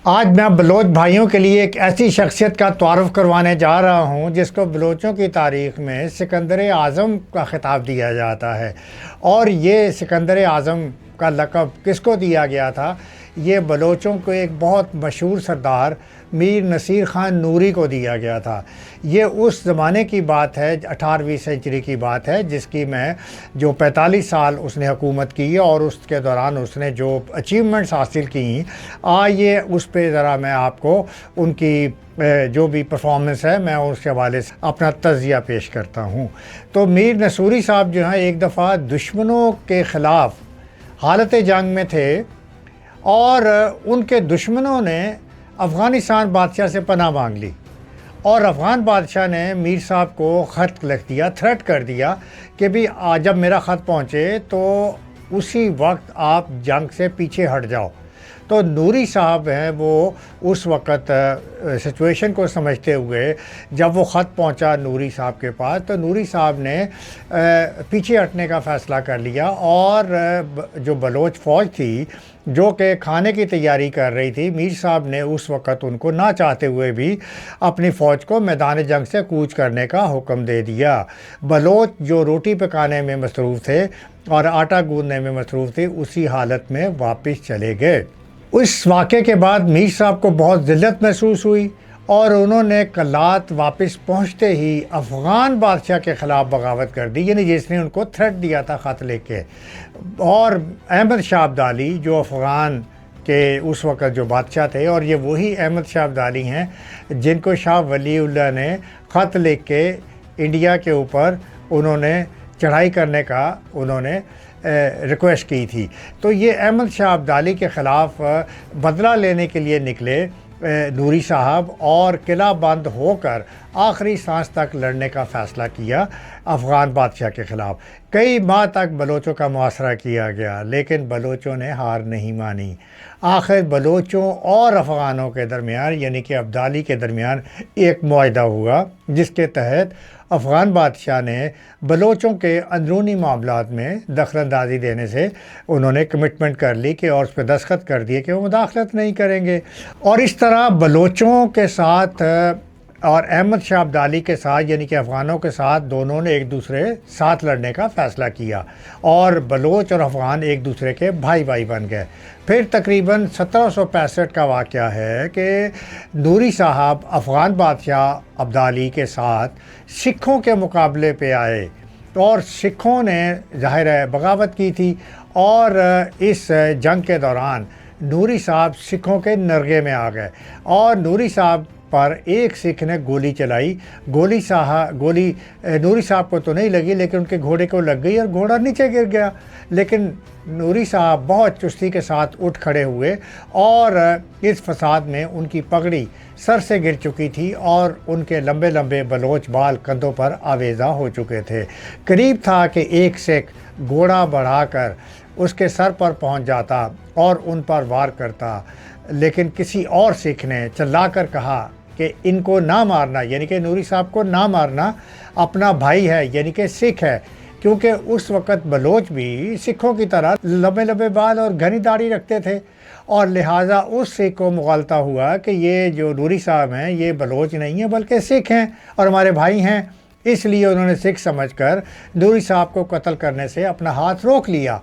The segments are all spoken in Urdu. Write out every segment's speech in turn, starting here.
آج میں بلوچ بھائیوں کے لیے ایک ایسی شخصیت کا تعارف کروانے جا رہا ہوں جس کو بلوچوں کی تاریخ میں سکندر اعظم کا خطاب دیا جاتا ہے، اور یہ سکندر اعظم کا لقب کس کو دیا گیا تھا؟ یہ بلوچوں کو ایک بہت مشہور سردار میر نصیر خان نوری کو دیا گیا تھا۔ یہ اس زمانے کی بات ہے، 18ویں سینچری کی بات ہے، جس کی میں جو 45 سال اس نے حکومت کی اور اس کے دوران اس نے جو اچیومنٹس حاصل کی، آئیے اس پہ ذرا میں آپ کو ان کی جو بھی پرفارمنس ہے میں اس کے حوالے سے اپنا تجزیہ پیش کرتا ہوں۔ تو میر نصوری صاحب جو ہیں ایک دفعہ دشمنوں کے خلاف حالت جنگ میں تھے، اور ان کے دشمنوں نے افغانستان بادشاہ سے پناہ مانگ لی، اور افغان بادشاہ نے میر صاحب کو خط لکھ دیا، تھریٹ کر دیا کہ بھی جب میرا خط پہنچے تو اسی وقت آپ جنگ سے پیچھے ہٹ جاؤ۔ تو نوری صاحب ہیں وہ اس وقت سچویشن کو سمجھتے ہوئے جب وہ خط پہنچا نوری صاحب کے پاس، تو نوری صاحب نے پیچھے ہٹنے کا فیصلہ کر لیا، اور جو بلوچ فوج تھی جو کہ کھانے کی تیاری کر رہی تھی، میر صاحب نے اس وقت ان کو نہ چاہتے ہوئے بھی اپنی فوج کو میدان جنگ سے کوچ کرنے کا حکم دے دیا۔ بلوچ جو روٹی پکانے میں مصروف تھے اور آٹا گوندنے میں مصروف تھے، اسی حالت میں واپس چلے گئے۔ اس واقعے کے بعد میر صاحب کو بہت ذلت محسوس ہوئی، اور انہوں نے کلات واپس پہنچتے ہی افغان بادشاہ کے خلاف بغاوت کر دی، یعنی جس نے ان کو تھریٹ دیا تھا خط لے کے۔ اور احمد شاہ ابدالی جو افغان کے اس وقت جو بادشاہ تھے، اور یہ وہی احمد شاہ ابدالی ہیں جن کو شاہ ولی اللہ نے خط لکھ کے انڈیا کے اوپر انہوں نے چڑھائی کرنے کا انہوں نے ریکویسٹ کی تھی۔ تو یہ احمد شاہ ابدالی کے خلاف بدلہ لینے کے لیے نکلے نوری صاحب، اور قلعہ بند ہو کر آخری سانس تک لڑنے کا فیصلہ کیا افغان بادشاہ کے خلاف۔ کئی ماہ تک بلوچوں کا محاصرہ کیا گیا، لیکن بلوچوں نے ہار نہیں مانی۔ آخر بلوچوں اور افغانوں کے درمیان، یعنی کہ ابدالی کے درمیان ایک معاہدہ ہوا، جس کے تحت افغان بادشاہ نے بلوچوں کے اندرونی معاملات میں دخل اندازی دینے سے انہوں نے کمٹمنٹ کر لی کہ، اور اس پہ دستخط کر دیے کہ وہ مداخلت نہیں کریں گے۔ اور اس طرح بلوچوں کے ساتھ اور احمد شاہ ابدالی کے ساتھ، یعنی کہ افغانوں کے ساتھ، دونوں نے ایک دوسرے ساتھ لڑنے کا فیصلہ کیا، اور بلوچ اور افغان ایک دوسرے کے بھائی بھائی بن گئے۔ پھر تقریباً 1765 کا واقعہ ہے کہ نوری صاحب افغان بادشاہ ابدالی کے ساتھ سکھوں کے مقابلے پہ آئے، اور سکھوں نے ظاہر ہے بغاوت کی تھی، اور اس جنگ کے دوران نوری صاحب سکھوں کے نرغے میں آ گئے، اور نوری صاحب پر ایک سکھ نے گولی چلائی۔ گولی نوری صاحب کو تو نہیں لگی، لیکن ان کے گھوڑے کو لگ گئی اور گھوڑا نیچے گر گیا۔ لیکن نوری صاحب بہت چستی کے ساتھ اٹھ کھڑے ہوئے، اور اس فساد میں ان کی پگڑی سر سے گر چکی تھی، اور ان کے لمبے لمبے بلوچ بال کندھوں پر آویزاں ہو چکے تھے۔ قریب تھا کہ ایک سکھ گھوڑا بڑھا کر اس کے سر پر پہنچ جاتا اور ان پر وار کرتا، لیکن کسی اور سکھ نے چلا کر کہا کہ ان کو نہ مارنا، یعنی کہ نوری صاحب کو نہ مارنا، اپنا بھائی ہے، یعنی کہ سکھ ہے، کیونکہ اس وقت بلوچ بھی سکھوں کی طرح لمبے لمبے بال اور گھنی داڑھی رکھتے تھے، اور لہٰذا اس سکھ کو مغالطہ ہوا کہ یہ جو نوری صاحب ہیں یہ بلوچ نہیں ہیں بلکہ سکھ ہیں اور ہمارے بھائی ہیں۔ اس لیے انہوں نے سکھ سمجھ کر نوری صاحب کو قتل کرنے سے اپنا ہاتھ روک لیا۔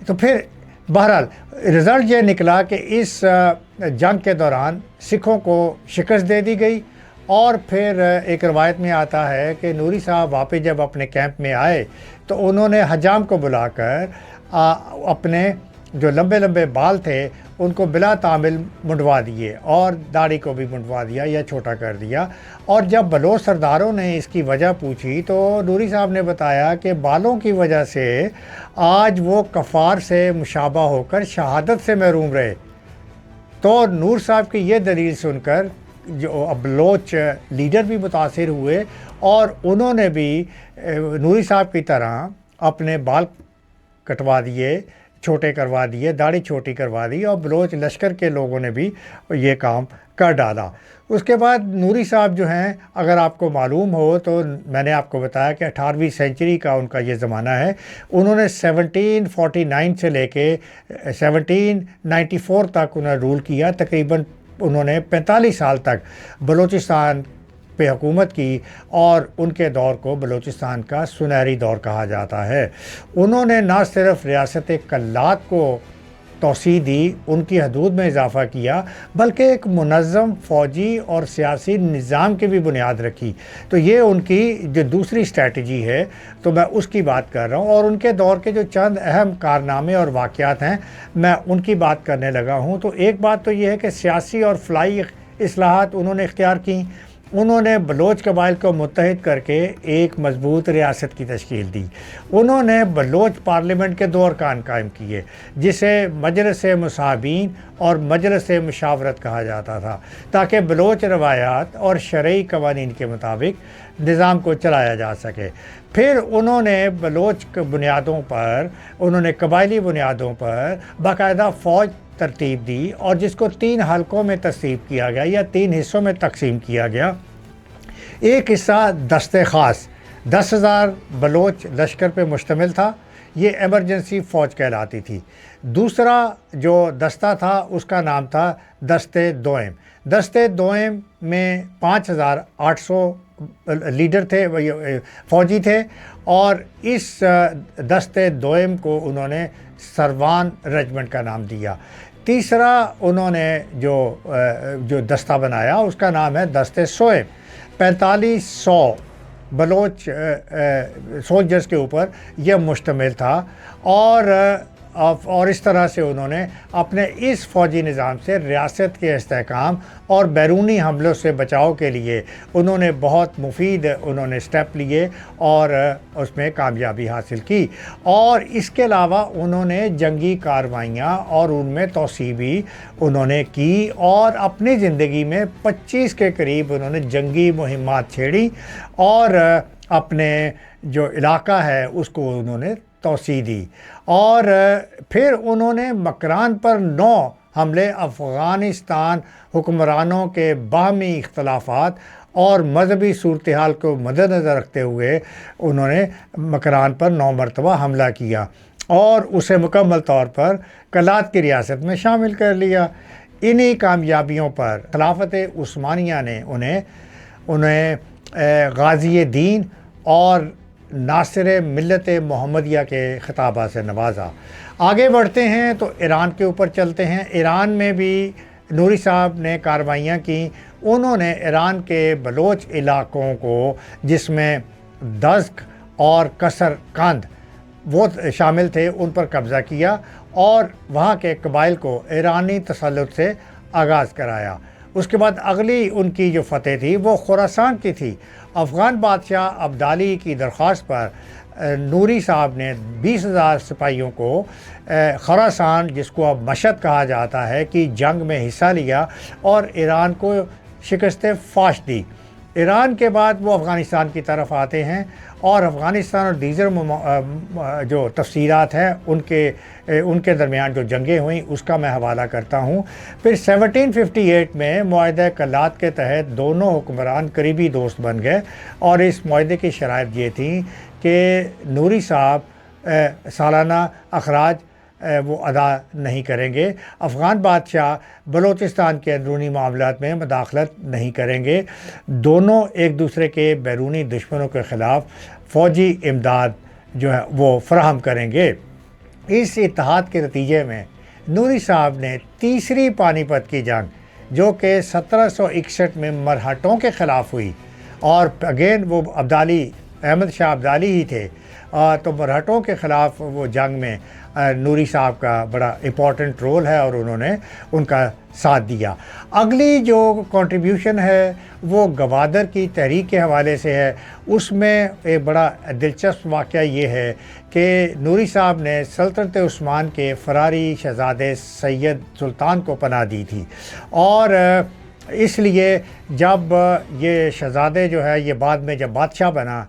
تو پھر بہرحال رزلٹ یہ نکلا کہ اس جنگ کے دوران سکھوں کو شکست دے دی گئی، اور پھر ایک روایت میں آتا ہے کہ نوری صاحب واپس جب اپنے کیمپ میں آئے تو انہوں نے حجام کو بلا کر اپنے جو لمبے لمبے بال تھے ان کو بلا تعمل منڈوا دیے، اور داڑھی کو بھی منڈوا دیا یا چھوٹا کر دیا۔ اور جب بلوچ سرداروں نے اس کی وجہ پوچھی تو نوری صاحب نے بتایا کہ بالوں کی وجہ سے آج وہ کفار سے مشابہ ہو کر شہادت سے محروم رہے۔ تو نور صاحب کی یہ دلیل سن کر جو بلوچ لیڈر بھی متاثر ہوئے، اور انہوں نے بھی نوری صاحب کی طرح اپنے بال کٹوا دیے، چھوٹے کروا دیے، داڑھی چھوٹی کروا دی، اور بلوچ لشکر کے لوگوں نے بھی یہ کام کر ڈالا۔ اس کے بعد نوری صاحب جو ہیں، اگر آپ کو معلوم ہو تو میں نے آپ کو بتایا کہ 18ویں سینچری کا ان کا یہ زمانہ ہے۔ انہوں نے 1749 سے لے کے 1794 تک انہوں نے رول کیا، تقریباً انہوں نے 45 سال تک بلوچستان پہ حکومت کی، اور ان کے دور کو بلوچستان کا سنہری دور کہا جاتا ہے۔ انہوں نے نہ صرف ریاست کلات کو توسیع دی، ان کی حدود میں اضافہ کیا، بلکہ ایک منظم فوجی اور سیاسی نظام کی بھی بنیاد رکھی۔ تو یہ ان کی جو دوسری اسٹریٹجی ہے، تو میں اس کی بات کر رہا ہوں، اور ان کے دور کے جو چند اہم کارنامے اور واقعات ہیں میں ان کی بات کرنے لگا ہوں۔ تو ایک بات تو یہ ہے کہ سیاسی اور فلاحی اصلاحات انہوں نے اختیار کی۔ انہوں نے بلوچ قبائل کو متحد کر کے ایک مضبوط ریاست کی تشکیل دی۔ انہوں نے بلوچ پارلیمنٹ کے 2 ارکان قائم کیے، جسے مجلس مصاحبین اور مجلس مشاورت کہا جاتا تھا، تاکہ بلوچ روایات اور شرعی قوانین کے مطابق نظام کو چلایا جا سکے۔ پھر انہوں نے بلوچ بنیادوں پر، انہوں نے قبائلی بنیادوں پر باقاعدہ فوج ترتیب دی، اور جس کو 3 حلقوں میں تقسیم کیا گیا یا 3 حصوں میں تقسیم کیا گیا۔ ایک حصہ دست خاص 10,000 بلوچ لشکر پہ مشتمل تھا، یہ ایمرجنسی فوج کہلاتی تھی۔ دوسرا جو دستہ تھا اس کا نام تھا دست دوئم۔ دست دوئم میں 5,800 لیڈر تھے، فوجی تھے، اور اس دست دوئم کو انہوں نے سروان ریجمنٹ کا نام دیا۔ تیسرا انہوں نے جو دستہ بنایا اس کا نام ہے دست سوئم۔ 4500 بلوچ سولجرز کے اوپر یہ مشتمل تھا، اور اس طرح سے انہوں نے اپنے اس فوجی نظام سے ریاست کے استحکام اور بیرونی حملوں سے بچاؤ کے لیے انہوں نے بہت مفید سٹیپ لیے، اور اس میں کامیابی حاصل کی۔ اور اس کے علاوہ انہوں نے جنگی کارروائیاں اور ان میں توسیع بھی انہوں نے کی، اور اپنی زندگی میں 25 کے قریب انہوں نے جنگی مہمات چھیڑی، اور اپنے جو علاقہ ہے اس کو انہوں نے توسیع دی۔ اور پھر انہوں نے مکران پر 9 حملے افغانستان حکمرانوں کے باہمی اختلافات اور مذہبی صورتحال کو مد نظر رکھتے ہوئے انہوں نے مکران پر 9 مرتبہ حملہ کیا، اور اسے مکمل طور پر کلات کی ریاست میں شامل کر لیا۔ انہی کامیابیوں پر خلافت عثمانیہ نے انہیں غازی دین اور ناصر ملت محمدیہ کے خطابہ سے نوازا۔ آگے بڑھتے ہیں تو ایران کے اوپر چلتے ہیں۔ ایران میں بھی نوری صاحب نے کارروائیاں کی۔ انہوں نے ایران کے بلوچ علاقوں کو، جس میں دزک اور کسر کند وہ شامل تھے، ان پر قبضہ کیا، اور وہاں کے قبائل کو ایرانی تسلط سے آغاز کرایا۔ اس کے بعد اگلی ان کی جو فتح تھی وہ خراسان کی تھی۔ افغان بادشاہ عبدالی کی درخواست پر نوری صاحب نے 20,000 سپاہیوں کو خراسان، جس کو اب مشہد کہا جاتا ہے، کی جنگ میں حصہ لیا اور ایران کو شکست فاش دی۔ ایران کے بعد وہ افغانستان کی طرف آتے ہیں، اور افغانستان اور دیگر جو تفصیلات ہیں ان کے درمیان جو جنگیں ہوئیں اس کا میں حوالہ کرتا ہوں۔ پھر 1758 میں معاہدہ کلات کے تحت دونوں حکمران قریبی دوست بن گئے، اور اس معاہدے کی شرائط یہ تھیں کہ نوری صاحب سالانہ اخراج وہ ادا نہیں کریں گے، افغان بادشاہ بلوچستان کے اندرونی معاملات میں مداخلت نہیں کریں گے، دونوں ایک دوسرے کے بیرونی دشمنوں کے خلاف فوجی امداد جو ہے وہ فراہم کریں گے۔ اس اتحاد کے نتیجے میں نوری صاحب نے تیسری پانی پت کی جنگ، جو کہ 1761 میں مرہٹوں کے خلاف ہوئی، اور اگین وہ احمد شاہ عبدالی ہی تھے، تو مرہٹوں کے خلاف وہ جنگ میں نوری صاحب کا بڑا امپورٹنٹ رول ہے، اور انہوں نے ان کا ساتھ دیا۔ اگلی جو کنٹریبیوشن ہے وہ گوادر کی تحریک کے حوالے سے ہے۔ اس میں ایک بڑا دلچسپ واقعہ یہ ہے کہ نوری صاحب نے سلطنت عثمان کے فراری شہزادے سید سلطان کو پناہ دی تھی، اور اس لیے جب یہ شہزادے جو ہے یہ بعد میں جب بادشاہ بنا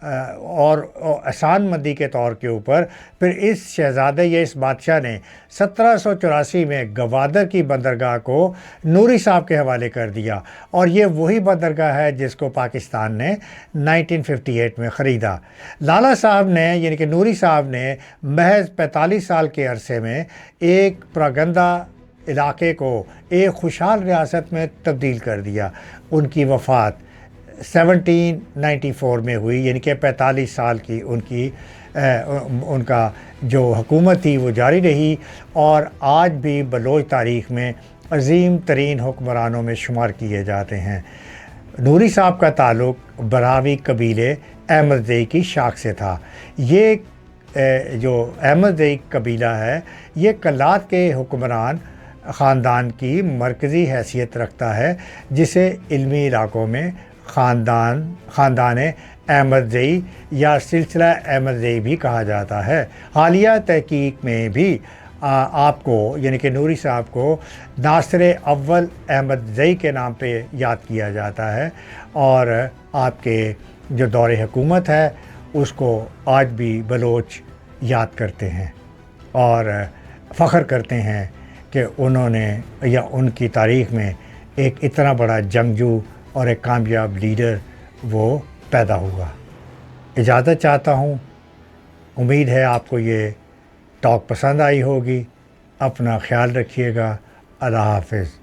اور احسان مندی کے طور کے اوپر پھر اس شہزادے یا اس بادشاہ نے 1784 میں گوادر کی بندرگاہ کو نوری صاحب کے حوالے کر دیا، اور یہ وہی بندرگاہ ہے جس کو پاکستان نے 1958 میں خریدا۔ لالا صاحب نے یعنی کہ نوری صاحب نے محض 45 سال کے عرصے میں ایک پراگندہ علاقے کو ایک خوشحال ریاست میں تبدیل کر دیا۔ ان کی وفات 1794 میں ہوئی، یعنی کہ 45 سال کی ان کا جو حکومت تھی وہ جاری رہی، اور آج بھی بلوچ تاریخ میں عظیم ترین حکمرانوں میں شمار کیے جاتے ہیں۔ نوری صاحب کا تعلق براوی قبیلے احمد زئی کی شاخ سے تھا۔ یہ جو احمد زئی قبیلہ ہے یہ کلات کے حکمران خاندان کی مرکزی حیثیت رکھتا ہے، جسے علمی علاقوں میں خاندان احمد زئی یا سلسلہ احمد زئی بھی کہا جاتا ہے۔ حالیہ تحقیق میں بھی آپ کو یعنی کہ نوری صاحب کو ناصر اول احمد زئی کے نام پہ یاد کیا جاتا ہے، اور آپ کے جو دور حکومت ہے اس کو آج بھی بلوچ یاد کرتے ہیں اور فخر کرتے ہیں کہ انہوں نے یا ان کی تاریخ میں ایک اتنا بڑا جنگجو اور ایک کامیاب لیڈر وہ پیدا ہوا۔ اجازت چاہتا ہوں، امید ہے آپ کو یہ ٹاک پسند آئی ہوگی۔ اپنا خیال رکھیے گا۔ اللہ حافظ۔